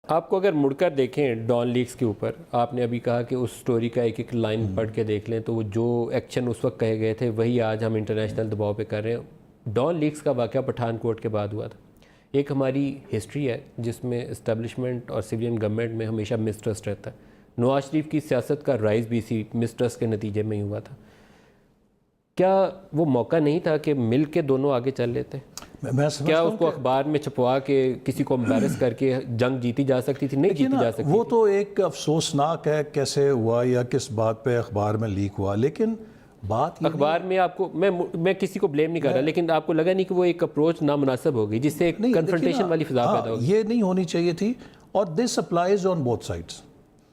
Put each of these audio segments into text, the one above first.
آپ کو اگر مڑ کر دیکھیں ڈان لیکس کے اوپر، آپ نے ابھی کہا کہ اس سٹوری کا ایک ایک لائن پڑھ کے دیکھ لیں تو وہ جو ایکشن اس وقت کہے گئے تھے وہی آج ہم انٹرنیشنل دباؤ پہ کر رہے ہیں۔ ڈان لیکس کا واقعہ پٹھان کوٹ کے بعد ہوا تھا۔ ایک ہماری ہسٹری ہے جس میں اسٹیبلشمنٹ اور سویلین گورنمنٹ میں ہمیشہ مسٹرسٹ رہتا ہے۔ نواز شریف کی سیاست کا رائز بھی اسی مسٹرسٹ کے نتیجے میں ہی ہوا تھا۔ کیا وہ موقع نہیں تھا کہ مل کے دونوں آگے چل لیتے؟ کیا اس کو اخبار میں چھپوا کے کسی کو امبیرس کر کے جنگ جیتی جا سکتی تھی؟ نہیں جیتی جا سکتی۔ وہ تو ایک افسوسناک ہے کیسے ہوا یا کس بات پہ اخبار میں لیک ہوا، لیکن بات اخبار میں آپ کو میں کسی کو بلیم نہیں کر رہا، لیکن آپ کو لگا نہیں کہ وہ ایک اپروچ نامناسب ہو گئی جس سے ایک کنفرنٹیشن والی فضا پیدا ہوگی؟ یہ نہیں ہونی چاہیے تھی، اور دس اپلائز آن بوتھ سائڈس۔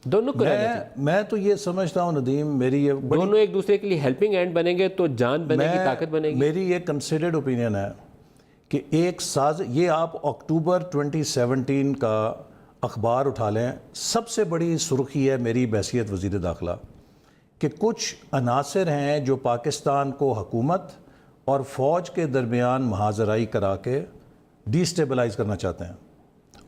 دونوں کو رہنا چاہیے۔ میں تو یہ سمجھتا ہوں ندیم، میری یہ دونوں ایک دوسرے کے لیے ہیلپنگ اینڈ بنیں گے تو جان بنے گی، طاقت بنے گی۔ میری یہ کنسیڈرڈ اوپینین ہے کہ ایک یہ آپ اکتوبر 2017 کا اخبار اٹھا لیں، سب سے بڑی سرخی ہے میری بحیثیت وزیر داخلہ کہ کچھ عناصر ہیں جو پاکستان کو حکومت اور فوج کے درمیان محاذرائی کرا کے ڈی سٹیبلائز کرنا چاہتے ہیں،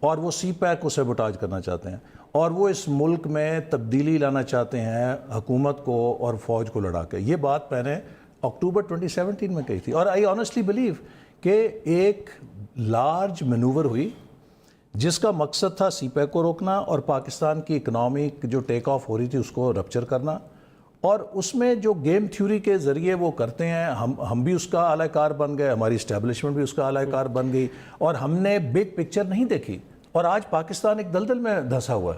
اور وہ سی پیک کو سیبوٹاج کرنا چاہتے ہیں، اور وہ اس ملک میں تبدیلی لانا چاہتے ہیں حکومت کو اور فوج کو لڑا کے۔ یہ بات میں نے اکتوبر 2017 میں کہی تھی، اور آئی آنیسٹلی بلیو کہ ایک لارج مینوور ہوئی جس کا مقصد تھا سی پیک کو روکنا اور پاکستان کی اکنامی جو ٹیک آف ہو رہی تھی اس کو رپچر کرنا، اور اس میں جو گیم تھیوری کے ذریعے وہ کرتے ہیں، ہم بھی اس کا اعلی کار بن گئے، ہماری اسٹیبلشمنٹ بھی اس کا اعلی کار بن گئی، اور ہم نے بگ پکچر نہیں دیکھی، اور آج پاکستان ایک دلدل میں دھنسا ہوا ہے۔